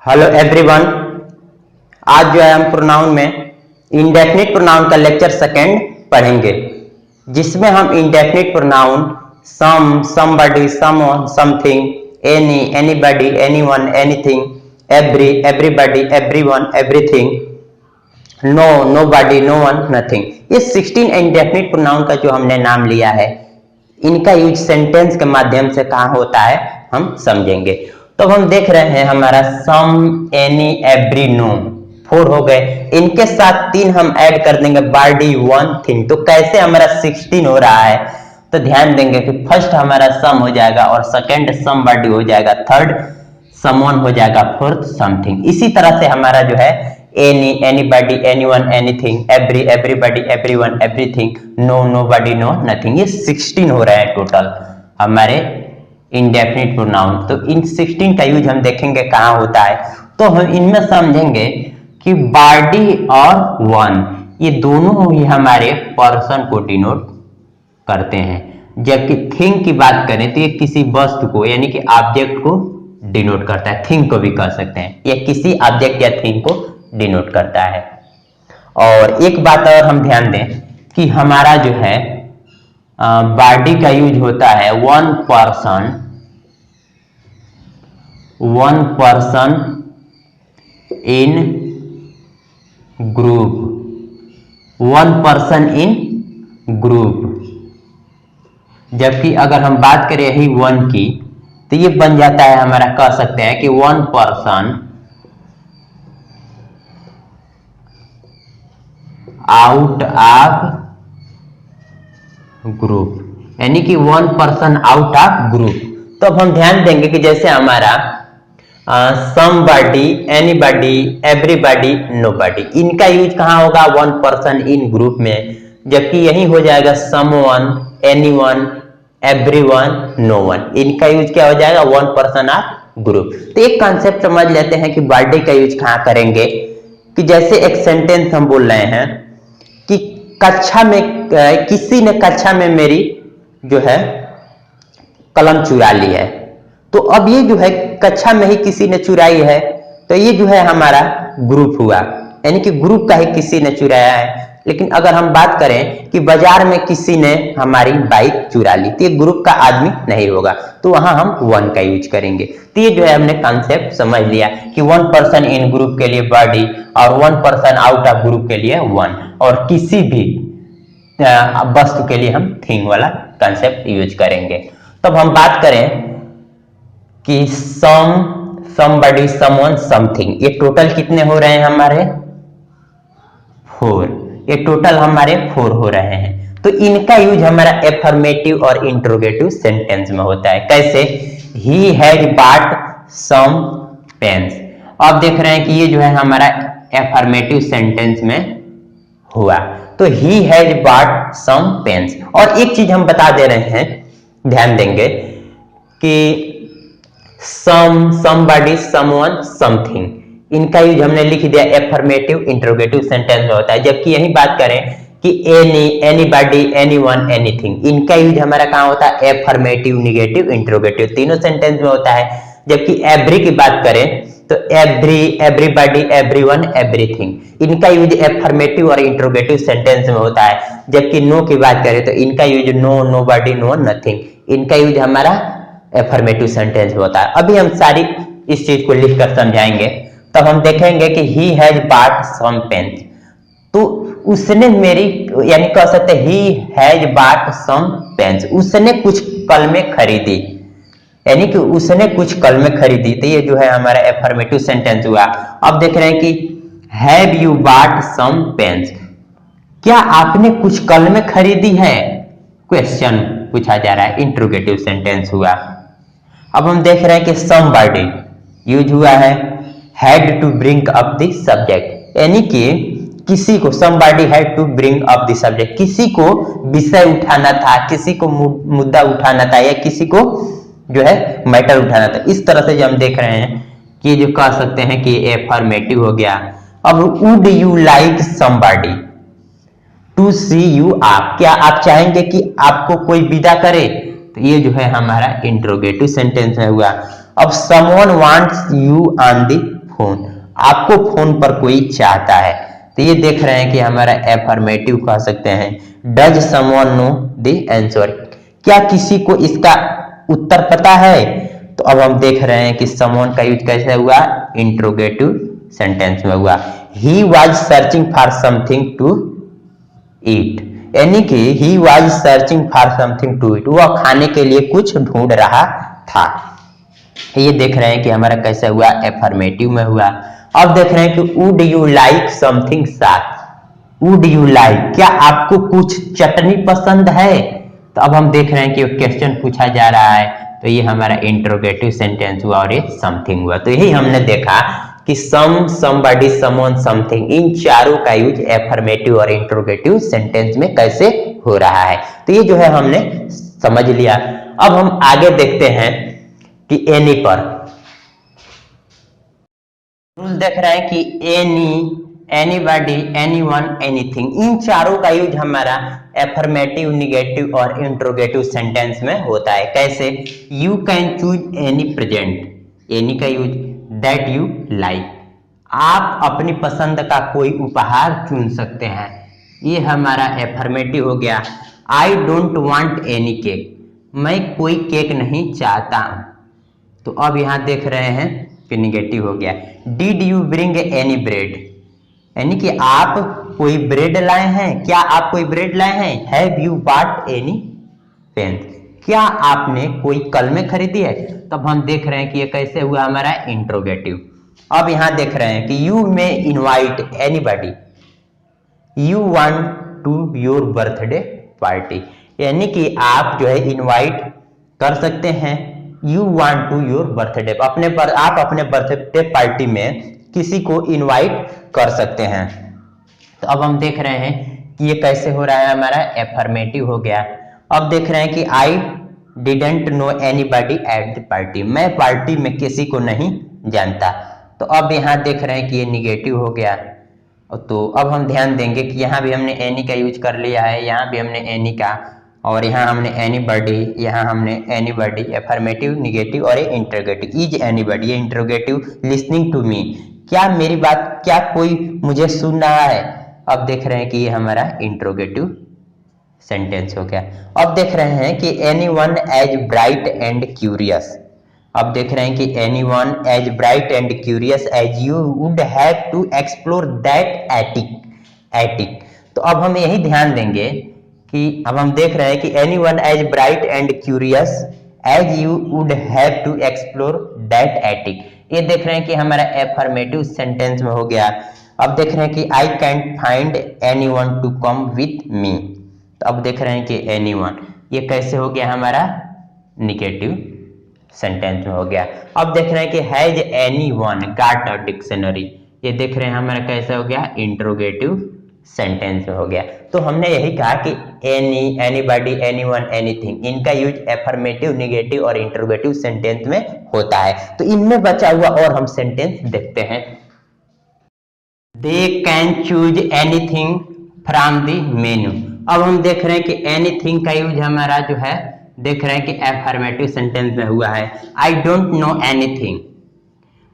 Hello everyone. आज जो है हम प्रोनाउन में इंडेफिनिट प्रोनाउन का लेक्चर सेकंड पढ़ेंगे, जिसमें हम indefinite pronoun some, somebody, someone, something, any, anybody, anyone, anything, every, everybody, everyone, everything, no, nobody, no one, nothing, ये 16 इंडेफिनिट प्रोनाउन का जो हमने नाम लिया है, इनका यूज सेंटेंस के माध्यम से कहाँ होता है हम समझेंगे। तो हम देख रहे हैं हमारा सम, एनी, एवरी, नो 4 हो गए। इनके साथ 3 हम ऐड कर देंगे, बॉडी, वन, थिंग। तो कैसे हमारा 16 हो रहा है, तो ध्यान देंगे कि फर्स्ट हमारा सम हो जाएगा और सेकंड सम बॉडी हो जाएगा, थर्ड समवन हो जाएगा, फोर्थ समथिंग। इसी तरह से हमारा जो है any, anybody, anyone, anything, every, everybody, everyone, everything, no, nobody, no, nothing, ये 16 हो रहे हैं टोटल हमारे इंडेफिनिट प्रोनाउन। तो इन 16 का यूज हम देखेंगे कहाँ होता है। तो हम इनमें समझेंगे कि बॉडी और वन ये दोनों ही हमारे पर्सन को डिनोट करते हैं, जबकि थिंग की बात करें तो ये किसी वस्तु को यानी कि ऑब्जेक्ट को डिनोट करता है। थिंग को भी कह सकते हैं, ये किसी ऑब्जेक्ट या थिंग को डिनोट करता है। और एक बात और हम ध्यान दें कि हमारा जो है बॉडी का यूज होता है one person in group, one person in group. जबकि अगर हम बात करें यही वन की, तो ये बन जाता है हमारा, कह सकते हैं कि one person out of group, यानी कि one person out of group. तो अब हम ध्यान देंगे कि जैसे हमारा समबॉडी, एनीबॉडी, एवरीबॉडी, नोबॉडी, इनका यूज कहाँ होगा, वन पर्सन इन ग्रुप में। जबकि यही हो जाएगा someone, anyone, everyone, no one, इनका यूज क्या हो जाएगा, वन पर्सन ऑफ ग्रुप। तो एक कॉन्सेप्ट समझ लेते हैं कि बॉडी का यूज कहाँ करेंगे। कि जैसे एक सेंटेंस हम बोल रहे हैं कि कक्षा में किसी ने कक्षा में मेरी जो है कलम चुरा ली है। तो अब ये जो है कक्षा में ही किसी ने चुराई है, तो ये जो है हमारा ग्रुप हुआ, यानी कि ग्रुप का ही किसी ने चुराया है। लेकिन अगर हम बात करें कि बाजार में किसी ने हमारी बाइक चुरा ली, तो ये ग्रुप का आदमी नहीं होगा, तो वहां हम वन का यूज करेंगे। तो ये जो है हमने कॉन्सेप्ट समझ लिया कि वन पर्सन इन ग्रुप के लिए बॉडी और one person out of group के लिए वन, और किसी भी वस्तु के लिए हम थिंग वाला कॉन्सेप्ट यूज करेंगे। तब हम बात करें कि सम, समबडी, समवन, समथिंग, ये टोटल कितने हो रहे हैं हमारे 4, ये टोटल हमारे 4 हो रहे हैं। तो इनका यूज हमारा एफर्मेटिव और इंट्रोगेटिव सेंटेंस में होता है। कैसे, he has bought some pens. अब देख रहे हैं कि ये जो है हमारा एफर्मेटिव सेंटेंस में हुआ, तो he has bought some pens. और एक चीज हम बता दे रहे हैं, ध्यान देंगे कि सम, समबडी, समवन, समथिंग, इनका यूज हमने लिख दिया एफर्मेटिव इंट्रोगेटिव सेंटेंस में होता है। जबकि यही बात करें कि एनी, एनीबॉडी, एनीवन, एनीथिंग, इनका यूज हमारा कहाँ होता है, एफर्मेटिव, निगेटिव, इंट्रोगेटिव, तीनों सेंटेंस में होता है। जबकि एवरी की बात करें तो एवरी, एवरीबॉडी, एवरीवन, एवरीथिंग, इनका यूज एफर्मेटिव और इंट्रोगेटिव सेंटेंस में होता है। जबकि नो की बात करें तो इनका use no, nobody, no, nothing, इनका यूज हमारा एफर्मेटिव सेंटेंस में होता है। अभी हम सारी इस चीज को लिखकर समझाएंगे। तब हम देखेंगे कि he has bought some pens, तो उसने मेरी, यानी कह सकते हैं he has bought some pens, उसने कुछ कलमें खरीदी, यानी कि उसने कुछ कलमें खरीदी। तो ये जो है हमारा एफर्मेटिव सेंटेंस हुआ। अब देख रहे हैं कि have you bought some pens, क्या आपने कुछ कलमें खरीदी है, क्वेश्चन पूछा जा रहा है, इंट्रोगेटिव सेंटेंस हुआ। अब हम देख रहे हैं कि समबॉडी यूज हुआ है had to bring up the subject, यानी कि किसी को, somebody had to bring up the subject, किसी को विषय उठाना था, किसी को मुद्दा उठाना था, या किसी को जो है मैटर उठाना था। इस तरह से जो हम देख रहे हैं कि जो कह सकते हैं कि एफर्मेटिव हो गया। अब would you like somebody to see you off, क्या आप चाहेंगे कि आपको कोई विदा करे, तो ये जो है हमारा इंट्रोगेटिव सेंटेंस में हुआ। अब someone wants you on the phone, आपको फोन पर कोई चाहता है। तो ये देख रहे हैं कि हमारा एफर्मेटिव कह सकते हैं। Does someone know the answer, क्या किसी को इसका उत्तर पता है? तो अब हम देख रहे हैं कि समवन का यूज कैसे हुआ, इंट्रोगेटिव सेंटेंस में हुआ। He was searching for something to eat, यानी कि he was searching for something to eat, वह खाने के लिए कुछ ढूंढ रहा था। ये देख रहे हैं कि हमारा कैसे हुआ, एफर्मेटिव में हुआ। अब देख रहे हैं कि वुड यू लाइक समथिंग साथ, वुड यू लाइक, क्या आपको कुछ चटनी पसंद है? तो अब हम देख रहे हैं कि क्वेश्चन पूछा जा रहा है, तो ये हमारा इंट्रोगेटिव सेंटेंस हुआ और ये समथिंग हुआ। तो यही हमने देखा कि सम, समबडी, समवन, समथिंग, इन चारों का यूज एफर्मेटिव और इंट्रोगेटिव सेंटेंस में कैसे हो रहा है। तो ये जो है हमने समझ लिया। अब हम आगे देखते हैं कि एनी पर रूल देख रहे हैं कि एनी, एनीबॉडी, एनीवन, एनीथिंग, इन चारों का यूज हमारा एफर्मेटिव, निगेटिव और इंट्रोगेटिव सेंटेंस में होता है। कैसे? You can choose any present, any का यूज, दैट यू लाइक, आप अपनी पसंद का कोई उपहार चुन सकते हैं, ये हमारा एफर्मेटिव हो गया। I don't want any cake, मैं कोई केक नहीं चाहता हूं। तो अब यहां देख रहे हैं कि निगेटिव हो गया। Did you bring any bread, यानी कि आप कोई ब्रेड लाए हैं, क्या आप कोई ब्रेड लाए हैं? Have you bought any pen, क्या आपने कोई कलमें खरीदी है? तब हम देख रहे हैं कि ये कैसे हुआ हमारा इंट्रोगेटिव। अब यहां देख रहे हैं कि you may invite anybody, you want to your birthday party, यानी कि आप जो है इनवाइट कर सकते हैं, you want to your birthday, आप अपने बर्थडे पार्टी में किसी को इनवाइट कर सकते हैं। तो अब हम देख रहे हैं कि ये कैसे हो रहा है, हमारा एफर्मेटिव हो गया। अब देख रहे हैं कि I didn't know anybody at the party, मैं पार्टी में किसी को नहीं जानता। तो अब यहाँ देख रहे हैं कि ये निगेटिव हो गया। तो अब हम ध्यान देंगे कि यहाँ भी हमने एनी का यूज कर लिया है, यहाँ भी हमने एनी का, और यहाँ हमने एनीबॉडी, यहाँ हमने एनीबॉडी, एफर्मेटिव, निगेटिव और इंट्रोगेटिव। इज एनीबॉडी, ये इंट्रोगेटिव। लिसनिंग टू मी, क्या मेरी बात, क्या कोई मुझे सुन रहा है? अब देख रहे हैं कि ये हमारा इंट्रोगेटिव सेंटेंस हो गया। अब देख रहे हैं कि anyone as bright and curious, अब देख रहे हैं कि anyone as bright and curious as you would have to explore that attic. तो अब हम यही ध्यान देंगे कि अब हम देख रहे हैं कि anyone as bright and curious as you would have to explore that attic, ये देख रहे हैं कि हमारा एफर्मेटिव सेंटेंस में हो गया। अब देख रहे हैं कि I can't find anyone to come with me, तो अब देख रहे हैं कि एनीवन, ये कैसे हो गया हमारा निगेटिव सेंटेंस में हो गया। अब देख रहे हैं कि has anyone got a dictionary, ये देख रहे हैं हमारा कैसा हो गया, इंट्रोगेटिव सेंटेंस में हो गया। तो हमने यही कहा कि एनी, एनीबॉडी, एनीवन, एनीथिंग, इनका यूज एफर्मेटिव, निगेटिव और इंट्रोगेटिव सेंटेंस में होता है। तो इनमें बचा हुआ और हम सेंटेंस देखते हैं। They can choose anything from the menu, अब हम देख रहे हैं कि एनीथिंग का यूज हमारा जो है देख रहे हैं कि एफर्मेटिव सेंटेंस में हुआ है। I don't know anything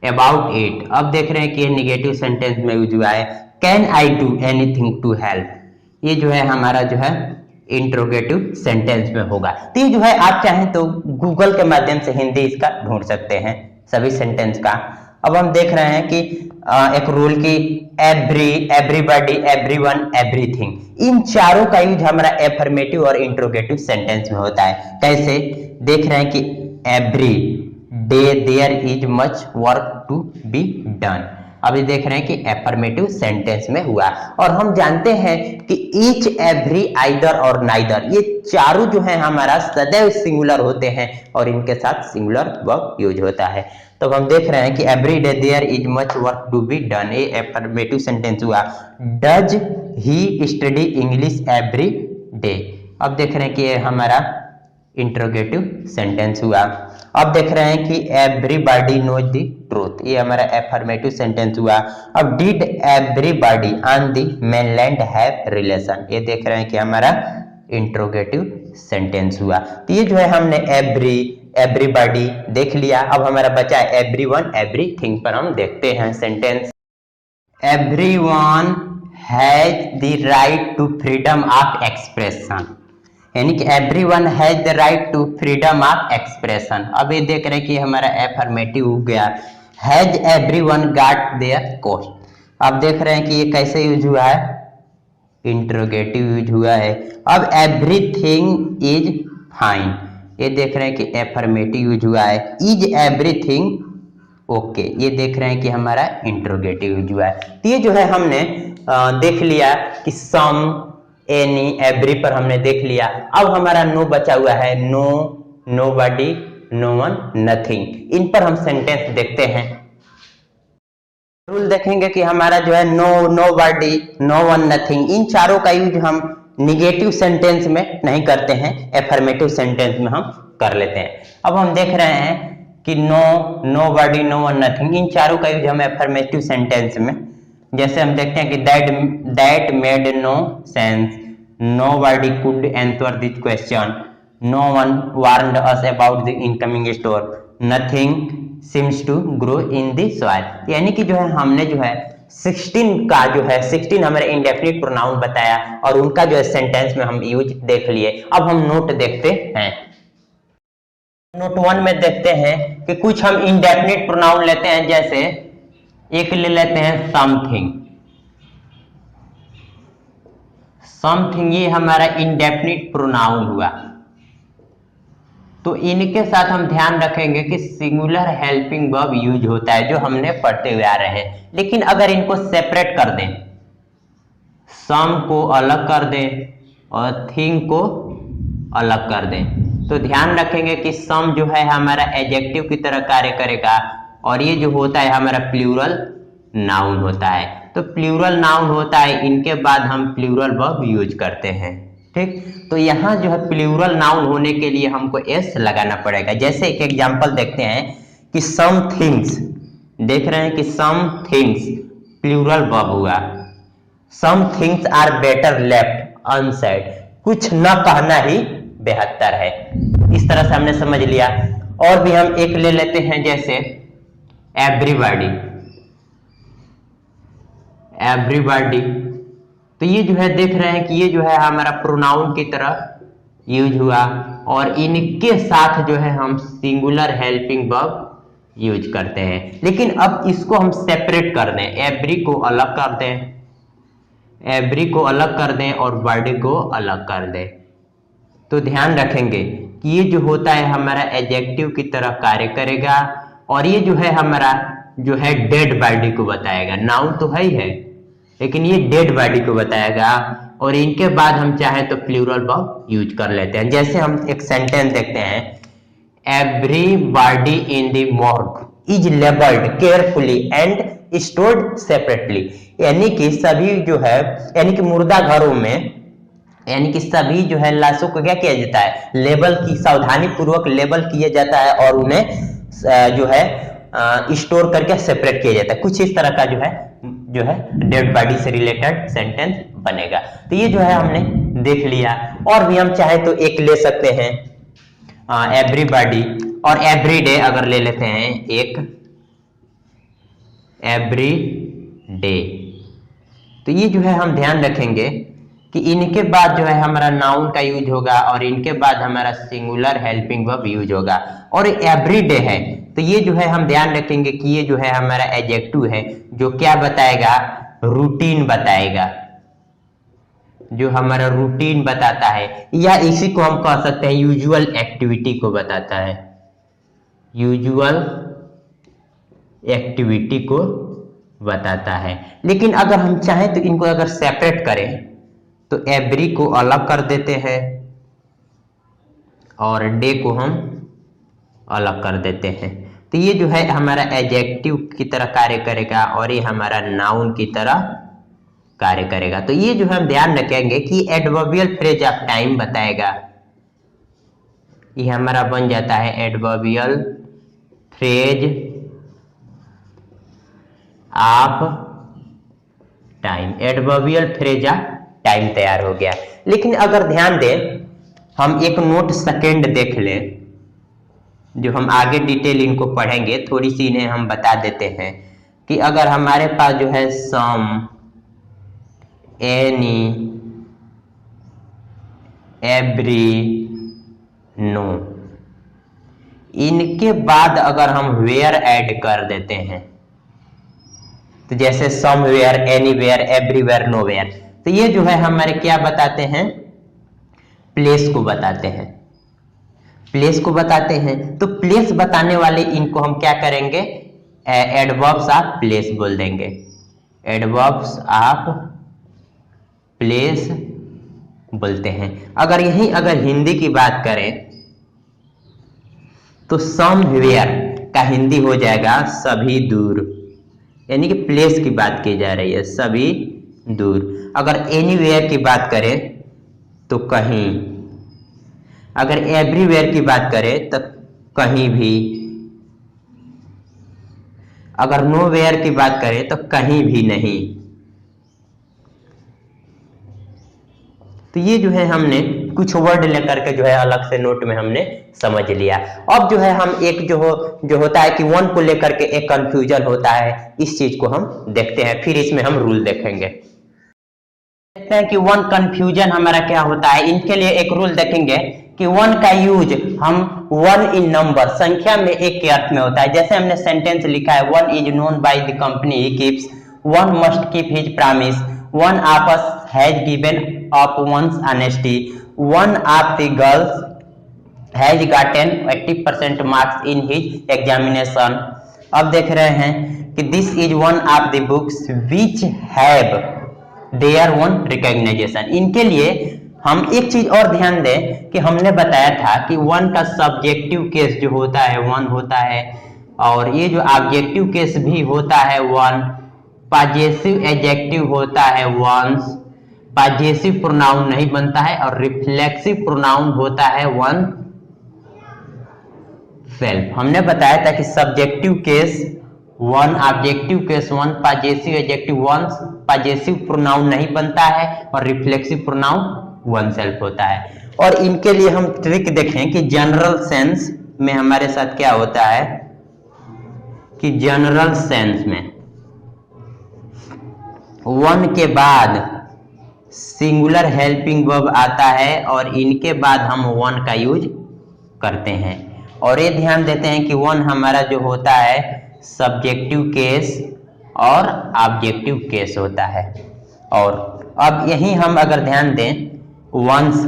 about it, अब देख रहे हैं कि ये निगेटिव सेंटेंस में यूज हुआ है। Can I do anything to help, ये जो है हमारा जो है इंट्रोगेटिव सेंटेंस में होगा। तो ये जो है आप चाहें तो गूगल के माध्यम से हिंदी इसका ढूंढ सकते हैं सभी सेंटेंस का। अब हम देख रहे हैं कि एक रूल की एवरी, एवरीबॉडी, एवरीवन, एवरीथिंग, इन चारों का यूज हमारा एफर्मेटिव और इंट्रोगेटिव सेंटेंस में होता है। कैसे? देख रहे हैं कि every day there is much work to be done, अभी देख रहे हैं कि एफर्मेटिव सेंटेंस में हुआ। और हम जानते हैं कि ईच, एवरी, आइदर और नाइदर, ये चारों जो है हमारा सदैव सिंगुलर होते हैं और इनके साथ सिंगुलर वर्ब यूज होता है। तो हम देख रहे हैं कि every day there is much work to be done, ये एफर्मेटिव सेंटेंस हुआ। Does he study English every day, अब देख रहे हैं कि ये हमारा इंट्रोगेटिव सेंटेंस हुआ। अब देख रहे हैं कि एवरीबॉडी नोज द ट्रूथ, ये हमारा एफर्मेटिव सेंटेंस हुआ। अब did everybody on the mainland have relation, ये देख रहे हैं कि हमारा इंट्रोगेटिव सेंटेंस हुआ। तो ये जो है हमने एवरी, एवरीबॉडी देख लिया। अब हमारा बचा है एवरीवन एवरीथिंग पर हम देखते हैं sentence. Everyone has the right to freedom of expression, यानी कि everyone has the right to freedom of expression. अब ये देख रहे हैं कि हमारा एफर्मेटिव हो गया। हैज एवरीवन गॉट देयर कोस्ट, अब देख रहे हैं कि ये कैसे यूज हुआ है, इंट्रोगेटिव यूज हुआ है। अब एवरीथिंग इज फाइन, ये देख रहे हैं कि एफर्मेटिव यूज हुआ है। इज एवरीथिंग ओके, ये देख रहे हैं कि हमारा इंट्रोगेटिव यूज हुआ है। तो ये जो है हमने देख लिया कि सम, एनी, एवरी पर हमने देख लिया। अब हमारा नो बचा हुआ है, no, nobody, no one, nothing. इन पर हम सेंटेंस देखते हैं। रूल देखेंगे कि हमारा जो है no, nobody, no one, nothing, इन चारों का यूज हम निगेटिव सेंटेंस में नहीं करते हैं, एफर्मेटिव सेंटेंस में हम कर लेते हैं। अब हम देख रहे हैं कि no, nobody, no one, nothing, इन चारों का यूज हम एफर्मेटिव सेंटेंस में, जैसे हम देखते हैं कि that made no sense, nobody could answer this question, no one warned us about the incoming store, nothing seems to grow in the soil. यानी कि जो है हमने जो है 16 का जो है 16 हमारे इंडेफिनिट प्रोनाउन बताया और उनका जो है सेंटेंस में हम यूज देख लिए। अब हम नोट देखते हैं। नोट 1 में देखते हैं कि कुछ हम इंडेफिनिट प्रोनाउन लेते हैं, जैसे एक ले लेते हैं समथिंग। समथिंग ये हमारा इंडेफिनिट प्रोनाउन हुआ, तो इनके साथ हम ध्यान रखेंगे कि सिंगुलर हेल्पिंग वर्ब यूज होता है, जो हमने पढ़ते हुए आ रहे हैं। लेकिन अगर इनको सेपरेट कर दें, सम को अलग कर दें और थिंग को अलग कर दें, तो ध्यान रखेंगे कि सम जो है हमारा एडजेक्टिव की तरह कार्य करेगा और ये जो होता है हमारा प्लूरल नाउन होता है। तो प्लूरल नाउन होता है, इनके बाद हम प्लूरल वर्ब यूज करते हैं। ठीक, तो यहाँ जो है प्लूरल नाउन होने के लिए हमको एस लगाना पड़ेगा। जैसे एक एग्जांपल देखते हैं कि सम थिंग्स, देख रहे हैं कि सम थिंग्स प्लूरल वर्ब हुआ। Some things are better left unsaid, कुछ न कहना ही बेहतर है। इस तरह से हमने समझ लिया। और भी हम एक ले लेते हैं, जैसे एवरीबॉडी, एवरीबॉडी, तो ये जो है देख रहे हैं कि ये जो है हमारा प्रोनाउन की तरह यूज हुआ और इनके साथ जो है हम सिंगुलर हेल्पिंग वर्ब यूज करते हैं। लेकिन अब इसको हम सेपरेट कर दें, एवरी को अलग कर दें, एवरी को अलग कर दें और बॉडी को अलग कर दें, तो ध्यान रखेंगे कि ये जो होता है हमारा एडजेक्टिव की तरह कार्य करेगा और ये जो है हमारा जो है डेड बॉडी को बताएगा। नाउन तो है ही है, लेकिन ये डेड बॉडी को बताएगा और इनके बाद हम चाहे तो प्लूरल वर्ब यूज कर लेते हैं। जैसे हम एक सेंटेंस देखते हैं, everybody in the morgue is labelled carefully and stored separately, यानी कि सभी जो है, यानी कि मुर्दा घरों में, यानी कि सभी जो है लाशों को क्या किया जाता है, लेबल की, सावधानी पूर्वक लेबल किया जाता है और उन्हें जो है स्टोर करके सेपरेट किया जाता है। कुछ इस तरह का जो है डेड बॉडी से रिलेटेड सेंटेंस बनेगा। तो ये जो है हमने देख लिया। और भी हम चाहे तो एक ले सकते हैं एवरीबॉडी और एवरीडे अगर ले लेते हैं एक, एवरी डे, तो ये जो है हम ध्यान रखेंगे कि इनके बाद जो है हमारा नाउन का यूज होगा और इनके बाद हमारा सिंगुलर हेल्पिंग वर्ब यूज होगा। और एवरीडे है तो ये जो है हम ध्यान रखेंगे कि ये जो है हमारा एडजेक्टिव है, जो क्या बताएगा, रूटीन बताएगा, जो हमारा रूटीन बताता है, या इसी को हम कह सकते हैं यूजुअल एक्टिविटी को बताता है, यूजुअल एक्टिविटी को बताता है। लेकिन अगर हम चाहें तो इनको अगर सेपरेट करें तो एवरी को अलग कर देते हैं और डे को हम अलग कर देते हैं। तो ये जो है हमारा एडजेक्टिव की तरह कार्य करेगा और ये हमारा नाउन की तरह कार्य करेगा। तो ये जो हम ध्यान रखेंगे कि एडवर्बियल फ्रेज ऑफ टाइम बताएगा, ये हमारा बन जाता है adverbial phrase of time, adverbial phrase of time तैयार हो गया। लेकिन अगर ध्यान दें, हम एक नोट सेकेंड देख लें, जो हम आगे डिटेल इनको पढ़ेंगे, थोड़ी सी इन्हें हम बता देते हैं कि अगर हमारे पास जो है सम, एनी, एवरी, नो, इनके बाद अगर हम वेयर ऐड कर देते हैं, तो जैसे somewhere, anywhere, everywhere, nowhere, तो ये जो है हमारे क्या बताते हैं, प्लेस को बताते हैं, प्लेस को बताते हैं। तो प्लेस बताने वाले इनको हम क्या करेंगे, एडवर्ब्स ऑफ प्लेस बोल देंगे, एडवर्ब्स ऑफ प्लेस बोलते हैं। अगर हिंदी की बात करें तो समवेयर का हिंदी हो जाएगा सभी दूर, यानी कि प्लेस की बात की जा रही है, सभी दूर। अगर एनीवेयर की बात करें तो कहीं, अगर एवरीवेयर की बात करें तो कहीं भी, अगर नोवेयर की बात करें तो कहीं भी नहीं। तो ये जो है हमने कुछ वर्ड लेकर के जो है अलग से नोट में हमने समझ लिया। अब जो है हम एक जो होता है कि वन को लेकर के एक कंफ्यूजन होता है, इस चीज को हम देखते हैं, फिर इसमें हम रूल देखेंगे। देखते हैं कि वन कंफ्यूजन हमारा क्या होता है। इनके लिए एक रूल देखेंगे कि वन का यूज हम वन इन नंबर, संख्या में एक के अर्थ में होता है। जैसे हमने सेंटेंस लिखा है, one is known by the company he keeps, one must keep his promise, one of us has given up one's honesty, one of the girls has gotten 80% marks in his examination. अब देख रहे हैं कि this is one of the books which have their own recognition. इनके लिए हम एक चीज और ध्यान दें कि हमने बताया था कि वन का सब्जेक्टिव केस जो होता है वन होता है, और ये जो ऑब्जेक्टिव केस भी होता है वन, पॉजेसिव एडजेक्टिव होता है वंस, पॉजेसिव प्रोनाउन नहीं बनता है, और रिफ्लेक्सिव प्रोनाउन होता है वन सेल्फ। हमने बताया था कि subjective case one, objective case one, possessive adjective ones, possessive pronoun नहीं बनता है, और रिफ्लेक्सिव प्रोनाउन वन सेल्फ होता है। और इनके लिए हम ट्रिक देखें कि जनरल सेंस में हमारे साथ क्या होता है कि जनरल सेंस में वन के बाद सिंगुलर हेल्पिंग वर्ब आता है, और इनके बाद हम वन का यूज करते हैं। और ये ध्यान देते हैं कि वन हमारा जो होता है सब्जेक्टिव केस और ऑब्जेक्टिव केस होता है। और अब यही हम अगर ध्यान दें वंस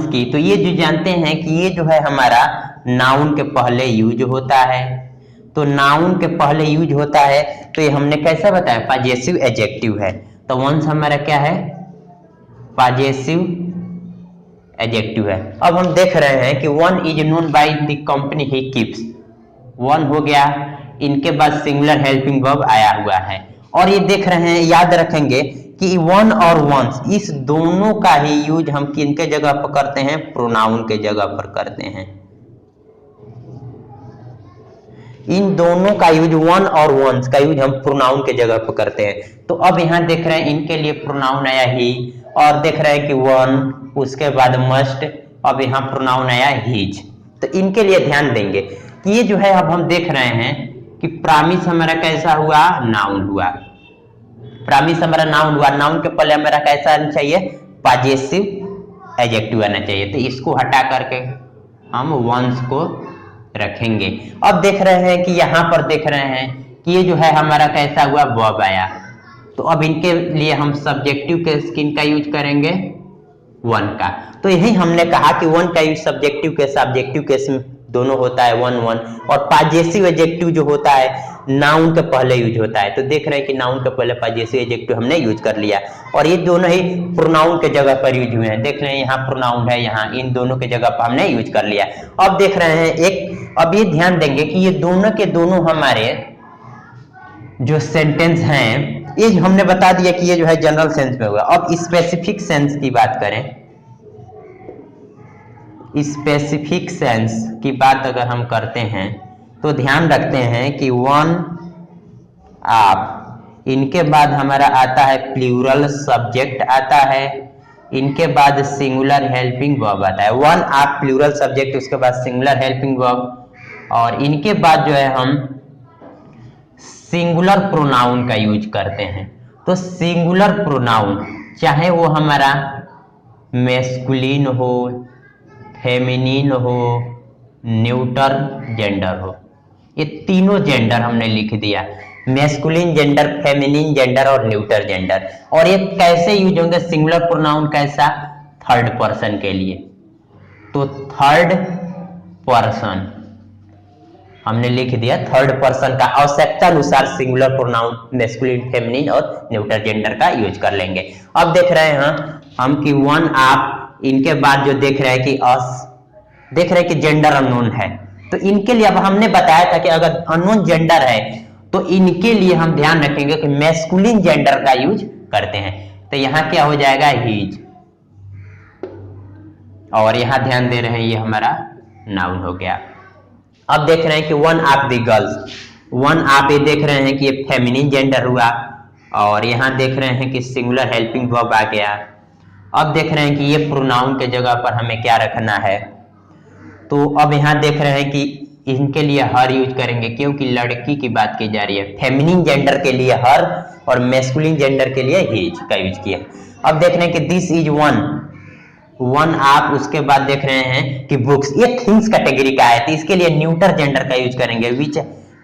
की, तो ये जो जानते हैं कि ये जो है हमारा नाउन के पहले यूज होता है। तो नाउन के पहले यूज होता है, तो ये हमने कैसा बताया, पॉजेसिव एडजेक्टिव है। तो वंस हमारा क्या है, पॉजेसिव एडजेक्टिव है। अब हम देख रहे हैं कि one is known by the company he keeps, one हो गया, इनके बाद सिंगुलर हेल्पिंग वर्ब आया हुआ है। और ये देख रहे हैं, याद रखेंगे कि वन और वंस इस दोनों का ही यूज हम किनके जगह पर करते हैं, प्रोनाउन के जगह पर करते हैं। इन दोनों का यूज, वन और वंस का यूज हम प्रोनाउन के जगह पर करते हैं। तो अब यहां देख रहे हैं इनके लिए प्रोनाउन आया ही, और देख रहे हैं कि वन, उसके बाद मस्ट, अब यहां प्रोनाउन आया हीज। तो इनके लिए ध्यान देंगे कि ये जो है अब हम देख रहे हैं कि प्रॉमिस हमारा कैसा हुआ, नाउन हुआ, प्रॉमिस हमारा नाउन हुआ। नाउन के पहले हमारा कैसा आना चाहिए, पॉजेसिव एडजेक्टिव आना चाहिए। तो इसको हटा करके हम वंस को रखेंगे। अब देख रहे हैं कि यहां पर देख रहे हैं कि ये जो है हमारा कैसा हुआ, वर्ब आया। तो अब इनके लिए हम सब्जेक्टिव केस किनका यूज करेंगे, वन का। तो यही हमने कहा कि वन का use subjective case objective case में दोनों होता है वन वन, और पॉजेसिव एडजेक्टिव जो होता है नाउन के पहले यूज होता है। तो देख रहे हैं कि नाउन के पहले पॉजेसिव एडजेक्टिव हमने यूज कर लिया, और ये दोनों ही प्रोनाउन के जगह पर यूज हुए हैं। देख रहे हैं यहाँ प्रोनाउन है, यहाँ इन दोनों के जगह पर हमने यूज कर लिया। अब देख रहे हैं एक, अब ये ध्यान देंगे कि ये दोनों के दोनों हमारे जो सेंटेंस हैं, ये हमने बता दिया कि ये जो है जनरल सेंस में होगा। अब स्पेसिफिक सेंस की बात करें, स्पेसिफिक सेंस की बात अगर हम करते हैं तो ध्यान रखते हैं कि वन आप, इनके बाद हमारा आता है प्लूरल सब्जेक्ट आता है, इनके बाद सिंगुलर हेल्पिंग वर्ब आता है, वन आप प्लूरल सब्जेक्ट, उसके बाद सिंगुलर हेल्पिंग वर्ब, और इनके बाद जो है हम सिंगुलर प्रोनाउन का यूज करते हैं। तो सिंगुलर प्रोनाउन चाहे वो हमारा मैस्कुलिन हो, फेमिनिन हो, न्यूटर जेंडर हो, ये तीनों जेंडर हमने लिख दिया, मैस्कुलिन जेंडर, फेमिनिन जेंडर और न्यूटर जेंडर। और ये कैसे यूज होंगे सिंगुलर प्रोनाउन, कैसा, थर्ड पर्सन के लिए। तो थर्ड पर्सन हमने लिख दिया, थर्ड पर्सन का आवश्यकता अनुसार सिंगुलर प्रोनाउन मैस्कुलिन, फेमिनिन और न्यूटर जेंडर का यूज कर लेंगे। अब देख रहे हैं हम कि वन आप, इनके बाद जो देख रहे हैं कि अस, देख रहे हैं कि जेंडर अननोन है, तो इनके लिए अब हमने बताया था कि अगर अननोन जेंडर है तो इनके लिए हम ध्यान रखेंगे कि मैस्कुलिन जेंडर का यूज करते हैं। तो यहां क्या हो जाएगा, हीज, और यहां ध्यान दे रहे हैं ये हमारा नाउन हो गया। अब देख रहे हैं कि one of the girls, one आप ये देख रहे हैं कि ये फेमिनिन जेंडर हुआ, और यहां देख रहे हैं कि सिंगुलर हेल्पिंग वर्ब आ गया। अब देख रहे हैं कि ये प्रोनाउन के जगह पर हमें क्या रखना है, तो अब यहां देख रहे हैं कि इनके लिए हर यूज करेंगे क्योंकि लड़की की बात की जा रही है, फेमिनिन जेंडर के लिए हर और मैस्कुलिन जेंडर के लिए हिज का यूज किया। अब देख रहे हैं कि दिस इज वन, वन आप, उसके बाद देख रहे हैं कि बुक्स, ये थिंग्स कैटेगरी का है, तो इसके लिए न्यूटर जेंडर का यूज करेंगे, विच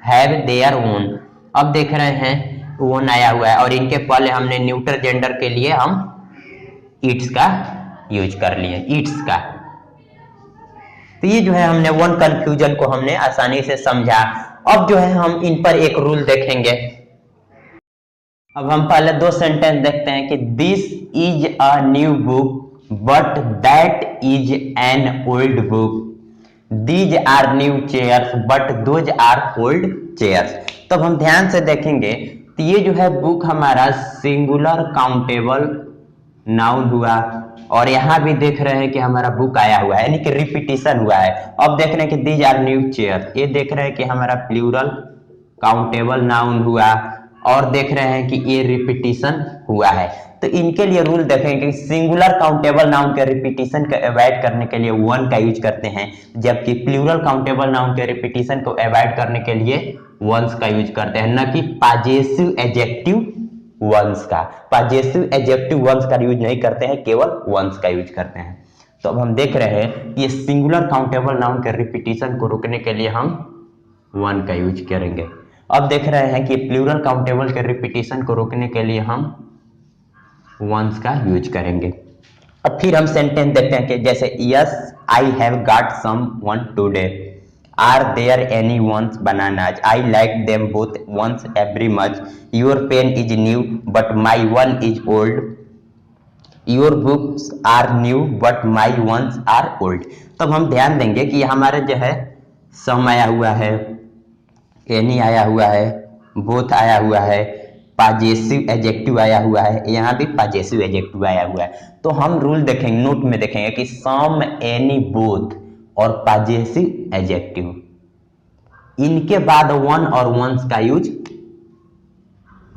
हैव देयर ओन। अब देख रहे हैं ओन आया हुआ है, और इनके पहले हमने न्यूटर जेंडर के लिए हम इट्स का यूज कर लिए, इट्स का। तो ये जो है हमने वन कंफ्यूजन को हमने आसानी से समझा। अब जो है हम इन पर एक रूल देखेंगे। अब हम पहले दो सेंटेंस देखते हैं कि this is a new book but that is an old book, these are new chairs but those are old chairs. तब हम ध्यान से देखेंगे तो ये जो है बुक हमारा सिंगुलर काउंटेबल नाउन हुआ, और यहां भी देख रहे हैं कि हमारा बुक आया हुआ है, यानी कि रिपीटिशन हुआ है। अब देख रहे हैं कि दीज आर न्यू चेयर, ये देख रहे हैं कि हमारा प्लूरल काउंटेबल नाउन हुआ, और देख रहे हैं कि ये रिपीटिशन हुआ है। तो इनके लिए रूल देखेंगे कि सिंगुलर काउंटेबल नाउन के रिपीटिशन को अवॉइड करने के लिए वन का यूज करते हैं, जबकि प्लूरल काउंटेबल नाउन के रिपीटिशन को अवॉइड करने के लिए वंस का यूज करते हैं, न कि पॉजेसिव एडजेक्टिव वंस का। पॉजेसिव एडजेक्टिव वंस का यूज नहीं करते हैं, केवल वंस का यूज करते हैं। तो अब हम देख रहे हैं ये सिंगुलर काउंटेबल नाउन के रिपीटिशन को रोकने के लिए हम वन का यूज करेंगे। अब देख रहे हैं कि प्लूरल काउंटेबल के रिपीटिशन को रोकने के लिए हम वंस का यूज करेंगे। अब फिर हम सेंटेंस देखते हैं कि जैसे yes I have got some one today, are there any ones bananas, I like them both ones every much, your pen is new but my one is old, your books are new but my ones are old. तब हम ध्यान देंगे कि हमारे जो है सम आया हुआ है, एनी आया हुआ है, बोथ आया हुआ है, पॉजेसिव एडजेक्टिव आया हुआ है, यहाँ भी पॉजेसिव एडजेक्टिव आया हुआ है। तो हम रूल देखेंगे, नोट में देखेंगे कि सम, एनी, बोथ और पॉजेसिव एडजेक्टिव, इनके बाद वन और वंस का यूज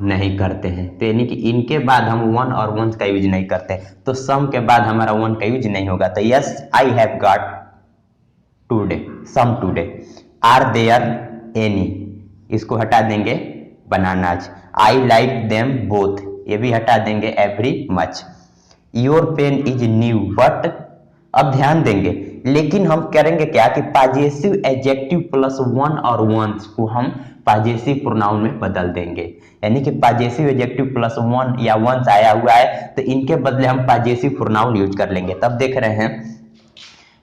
नहीं करते हैं। तो यानी कि इनके बाद हम वन और वंस का यूज नहीं करते, तो सम के बाद हमारा वन का यूज नहीं होगा। तो yes I have got today, some today, are there any, इसको हटा देंगे, bananas, I like them both, ये भी हटा देंगे, every much, your pen is new but, अब ध्यान देंगे, लेकिन हम करेंगे क्या कि पॉजेसिव एडजेक्टिव प्लस वन और वंस को हम पॉजेसिव प्रोनाउन में बदल देंगे। यानी कि पॉजेसिव एडजेक्टिव प्लस वन या वंस आया हुआ है तो इनके बदले हम पॉजेसिव प्रोनाउन यूज कर लेंगे। तब देख रहे हैं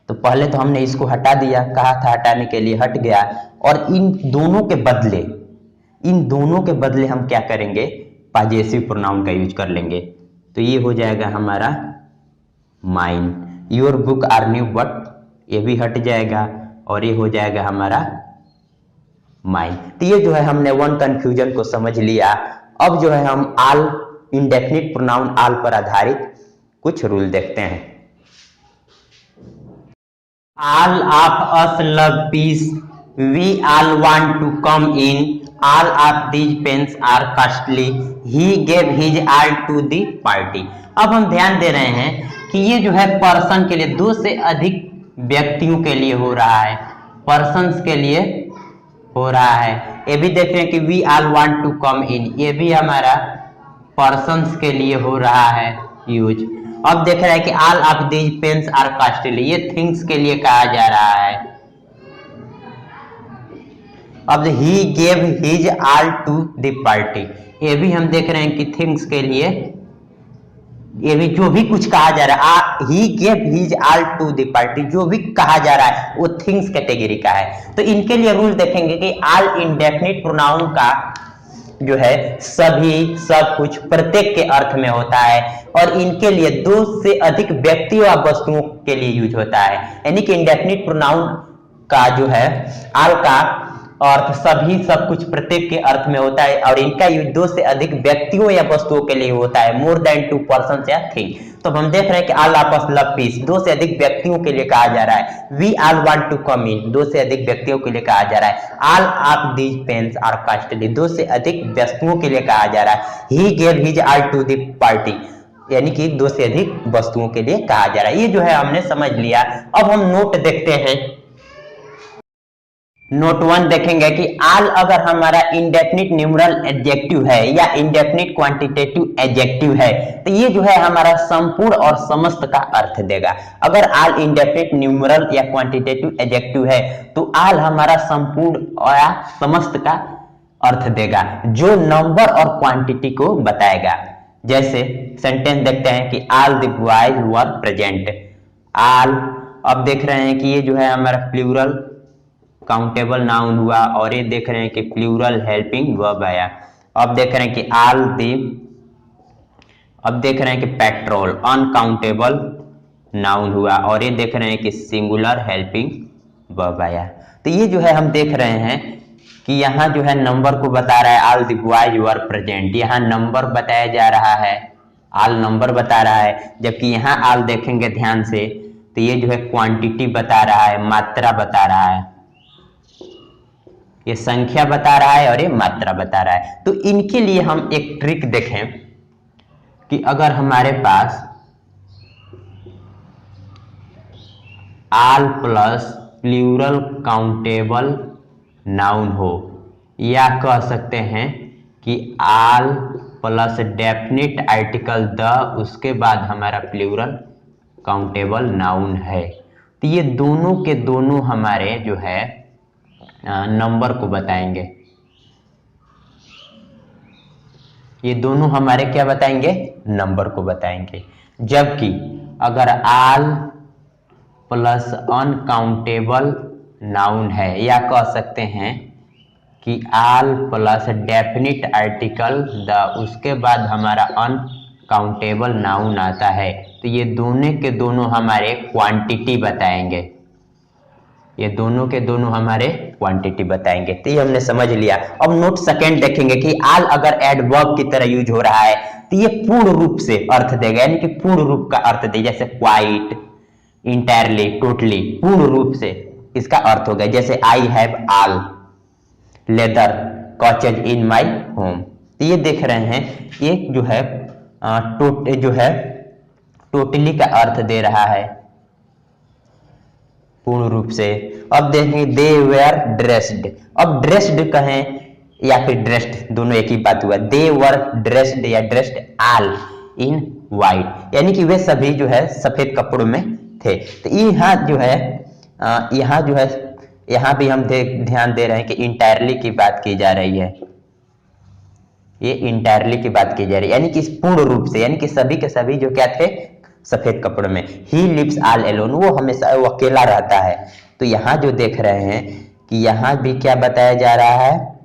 तो पहले तो हमने इसको हटा दिया, कहा था हटाने के लिए, हट गया, और इन दोनों के बदले हम क्या करेंगे, पॉजेसिव प्रोनाउन का यूज कर लेंगे। तो ये हो जाएगा हमारा mine, your book are new but, ये भी हट जाएगा, और ये हो जाएगा हमारा माइन। तो ये जो है हमने वन कंफ्यूजन को समझ लिया। अब जो है हम आल, इंडेफिनिट प्रोनाउन आल पर आधारित कुछ रूल देखते हैं। All of us love peace. We all want to come in. All of these pens are costly. He gave his all to the party. अब हम ध्यान दे रहे हैं कि ये जो है पर्सन के लिए, दो से अधिक व्यक्तियों के लिए हो रहा है, पर्सन्स के लिए हो रहा है। ये भी देख रहे हैं कि we all want to come in, ये भी हमारा पर्सन्स के लिए हो रहा है यूज। अब देख रहे हैं कि all of these pens are costly, ये थिंग्स के लिए कहा जा रहा है। अब he gave his all to the party, ये भी हम देख रहे हैं कि थिंग्स के लिए, ये भी जो भी कुछ कहा जा रहा है, he gave his all to the party, जो भी कहा जा रहा है वो थिंग्स कैटेगरी का है। तो इनके लिए रूल देखेंगे कि ऑल इंडेफिनिट प्रोनाउन का जो है सभी, सब कुछ, प्रत्येक के अर्थ में होता है, और इनके लिए दो से अधिक व्यक्तियों या वस्तुओं के लिए यूज होता है। यानी कि इंडेफिनिट प्रोनाउन का जो है ऑल का अर्थ सभी, सब कुछ, प्रत्येक के अर्थ में होता है, और इनका यूज दो से अधिक व्यक्तियों या वस्तुओं के लिए होता है, मोर देन टू पर्सन या थिंग। तो हम देख रहे हैं कि all of us love piece, दो से अधिक व्यक्तियों के लिए कहा जा रहा है। We all want to come in, दो से अधिक व्यक्तियों के लिए कहा जा रहा है। All of these pens are costly, दो से अधिक वस्तुओं के लिए कहा जा रहा है। He gave his all to the party, यानी कि दो से अधिक वस्तुओं के लिए कहा जा रहा है। ये जो है हमने समझ लिया। अब हम नोट देखते हैं। नोट 1 देखेंगे कि ऑल अगर हमारा इंडेफिनिट न्यूमरल एडजेक्टिव है या इंडेफिनिट क्वांटिटेटिव एडजेक्टिव है, तो ये जो है हमारा संपूर्ण और समस्त का अर्थ देगा। अगर ऑल इंडेफिनिट न्यूमरल या क्वांटिटेटिव एडजेक्टिव है तो ऑल हमारा संपूर्ण या समस्त का अर्थ देगा, जो नंबर और क्वांटिटी को बताएगा। जैसे सेंटेंस देखते हैं कि all the boys were present, all, अब देख रहे हैं कि ये जो है हमारा प्लूरल काउंटेबल नाउन हुआ, और ये देख रहे हैं कि प्लूरल हेल्पिंग वर्ब आया। अब देख रहे हैं कि ऑल दी, अब देख रहे हैं कि पेट्रोल अनकाउंटेबल नाउन हुआ, और ये देख रहे हैं कि सिंगुलर हेल्पिंग वर्ब आया। तो ये जो है हम देख रहे हैं कि यहाँ जो है नंबर को बता रहा है, all the boys were present, यहाँ नंबर बताया जा रहा है, ऑल नंबर बता रहा है। जबकि यहाँ ऑल देखेंगे ध्यान से तो ये जो है क्वांटिटी बता रहा है, मात्रा बता रहा है, ये संख्या बता रहा है और ये मात्रा बता रहा है। तो इनके लिए हम एक ट्रिक देखें कि अगर हमारे पास all plus plural countable noun हो, या कह सकते हैं कि all plus definite article the, उसके बाद हमारा प्लूरल काउंटेबल नाउन है, तो ये दोनों के दोनों हमारे जो है नंबर को बताएंगे। ये दोनों हमारे क्या बताएंगे, नंबर को बताएंगे। जबकि अगर ऑल प्लस अनकाउंटेबल नाउन है, या कह सकते हैं कि all plus definite article the, उसके बाद हमारा अनकाउंटेबल नाउन आता है, तो ये दोनों के दोनों हमारे क्वांटिटी बताएंगे, ये दोनों के दोनों हमारे क्वांटिटी बताएंगे। तो ये हमने समझ लिया। अब नोट सेकंड देखेंगे कि ऑल अगर एडवर्ब की तरह यूज हो रहा है तो ये पूर्ण रूप से अर्थ देगा, यानी कि पूर्ण रूप का अर्थ दे, जैसे क्वाइट, इंटायरली, टोटली, पूर्ण रूप से इसका अर्थ हो गया। जैसे I have all leather couches in my home, तो ये देख रहे हैं ये जो है टोटली का अर्थ दे रहा है पूर्ण रूप से। अब देखें दे वेयर ड्रेस्ड, अब ड्रेस्ड कहें या फिर ड्रेस्ड, दोनों एक ही बात हुआ। दे वर ड्रेस्ड या ड्रेस्ड ऑल इन वाइट, यानी कि वे सभी जो है सफेद कपड़ों में थे। तो यहाँ जो है यहाँ भी हम ध्यान दे रहे हैं कि इंटायरली की बात की जा रही है, ये इंटायरली की बात की जा रही है, यानी कि पूर्ण रूप से, यानी कि सभी के सभी जो क्या थे, सफेद कपड़ों में। ही लिव्स ऑल एलोन, वो हमेशा वो अकेला रहता है। तो यहाँ जो देख रहे हैं कि यहाँ भी क्या बताया जा रहा है,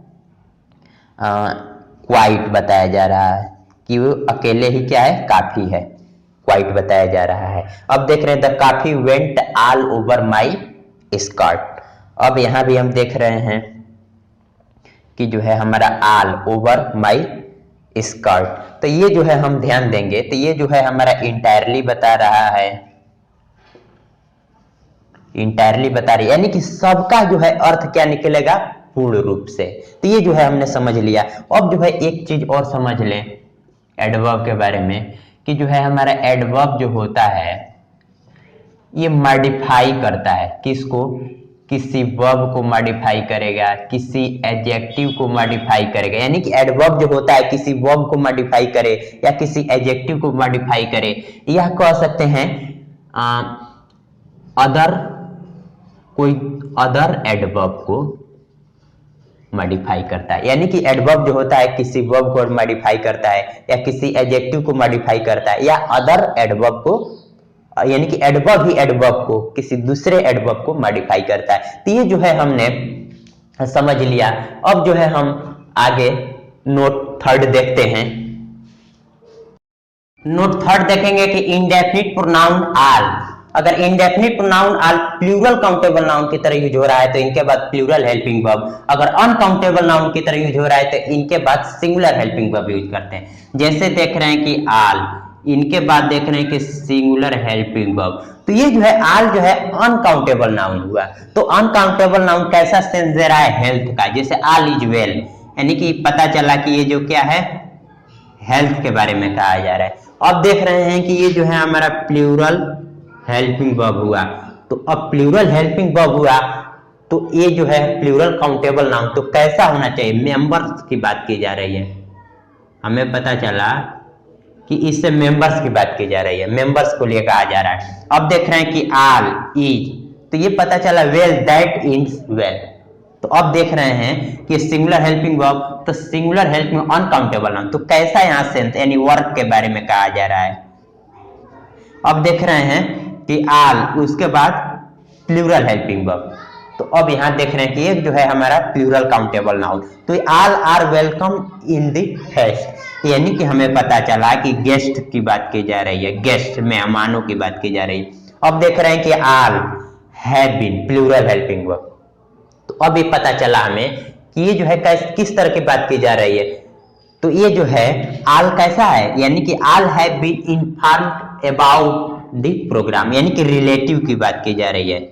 क्वाइट बताया जा रहा है कि वो अकेले ही क्या है, काफी है, क्वाइट बताया जा रहा है। अब देख रहे हैं द काफी went all over my skirt, अब यहाँ भी हम देख रहे हैं कि जो है हमारा ऑल ओवर माई स्कर्ट, तो ये जो है हम ध्यान देंगे तो ये जो है हमारा इंटायरली बता रहा है, इंटायरली बता रही है, यानी कि सबका जो है अर्थ क्या निकलेगा, पूर्ण रूप से। तो ये जो है हमने समझ लिया। अब जो है एक चीज और समझ लें एडवर्ब के बारे में कि जो है हमारा एडवर्ब जो होता है ये मॉडिफाई करता है किसको, किसी वर्ब को मॉडिफाई करेगा, किसी एडजेक्टिव को मॉडिफाई करेगा। यानी कि एडवर्ब जो होता है किसी वर्ब को मॉडिफाई करे या किसी एडजेक्टिव को मॉडिफाई करे, यह कह सकते हैं कोई अदर एडवर्ब को मॉडिफाई करता है। यानी कि एडवर्ब जो होता है किसी वर्ब को मॉडिफाई करता है या किसी एडजेक्टिव को मॉडिफाई करता है या अदर एडवर्ब को, यानी कि एडवर्ब ही एडवर्ब को किसी दूसरे एडवर्ब को मॉडिफाई करता है। तो ये जो है हमने समझ लिया। अब जो है हम आगे नोट थर्ड देखते हैं। नोट थर्ड देखेंगे कि इंडेफिनिट प्रोनाउन आल, अगर इंडेफिनिट प्रोनाउन आल प्लूरल काउंटेबल नाउन की तरह यूज हो रहा है तो इनके बाद प्लूरल हेल्पिंग वर्ब, अगर अनकाउंटेबल नाउन की तरह यूज हो रहा है तो इनके बाद सिंगुलर हेल्पिंग वर्ब यूज करते हैं। जैसे देख रहे हैं कि आल, इनके बाद देख रहे हैं कि सिंगुलर हेल्पिंग वर्ब। तो ये जो है आल जो है अनकाउंटेबल नाउन हुआ। तो अनकाउंटेबल नाउन कैसा सेंस दे रहा है, हेल्थ का। जैसे आल इज वेल, यानी कि पता चला कि ये जो क्या है हेल्थ के बारे में कहा जा रहा है। अब देख रहे हैं कि ये जो है हमारा प्लूरल हेल्पिंग वर्ब हुआ। तो अब प्लूरल हेल्पिंग वर्ब हुआ तो ये जो है प्लूरल काउंटेबल नाउन, तो कैसा होना चाहिए, मेंबर्स की बात की जा रही है। हमें पता चला कि इससे मेंबर्स की बात की जा रही है, मेंबर्स को लिए कहा जा रहा है। अब देख रहे हैं कि आल इज, तो ये पता चला वेल दैट इज वेल। तो अब देख रहे हैं कि सिंगुलर हेल्पिंग वर्ब, तो सिंगुलर हेल्पिंग अनकाउंटेबल नाउन, तो कैसा यहाँ सेंस यानी वर्क के बारे में कहा जा रहा है। अब देख रहे हैं कि आल, उसके बाद प्लूरल हेल्पिंग वर्ब। तो अब यहाँ देख रहे हैं कि एक जो है हमारा प्लूरल काउंटेबल नाउन, तो all are welcome in the fest, यानी कि हमें पता चला कि गेस्ट की बात की जा रही है, गेस्ट मेहमानों की बात की जा रही है। अब देख रहे हैं कि all have been plural helping verb. तो अब ये पता चला हमें कि ये जो है किस तरह की बात की जा रही है। तो ये जो है आल कैसा है, यानी कि all have been informed about the programme, यानी कि रिलेटिव की बात की जा रही है।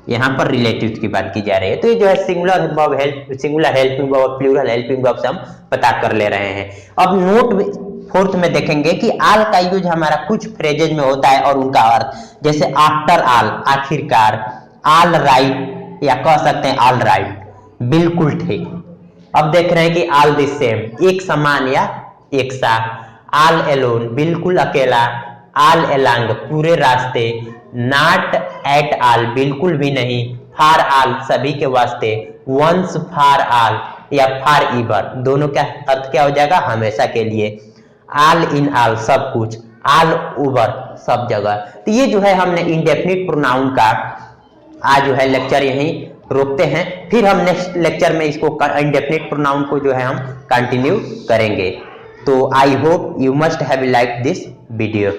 यहां पर रिलेटिव की बात की जा रही है। तो ये जो है singular helping verb, plural helping verb से हम पता कर ले रहे हैं। अब नोट फोर्थ में देखेंगे कि आल का यूज हमारा कुछ फ्रेजेज में होता है और उनका अर्थ, जैसे आफ्टर आल आखिरकार, ऑल राइट या कह सकते हैं ऑल राइट बिल्कुल ठीक। अब देख रहे हैं कि ऑल द सेम एक समान या एक सा, ऑल एलोन बिल्कुल अकेला, ऑल एलॉन्ग पूरे रास्ते, नॉट एट ऑल बिल्कुल भी नहीं, फार ऑल सभी के वास्ते, वंस फार ऑल या फार एवर दोनों का अर्थ क्या हो जाएगा हमेशा के लिए, ऑल इन ऑल सब कुछ, ऑल ओवर सब जगह। तो ये जो है हमने इंडेफिनिट प्रोनाउन का आज जो है लेक्चर यहीं रोकते हैं, फिर हम नेक्स्ट लेक्चर में इसको इंडेफिनिट प्रोनाउन को जो है हम कंटिन्यू करेंगे। तो I hope you must have like this video.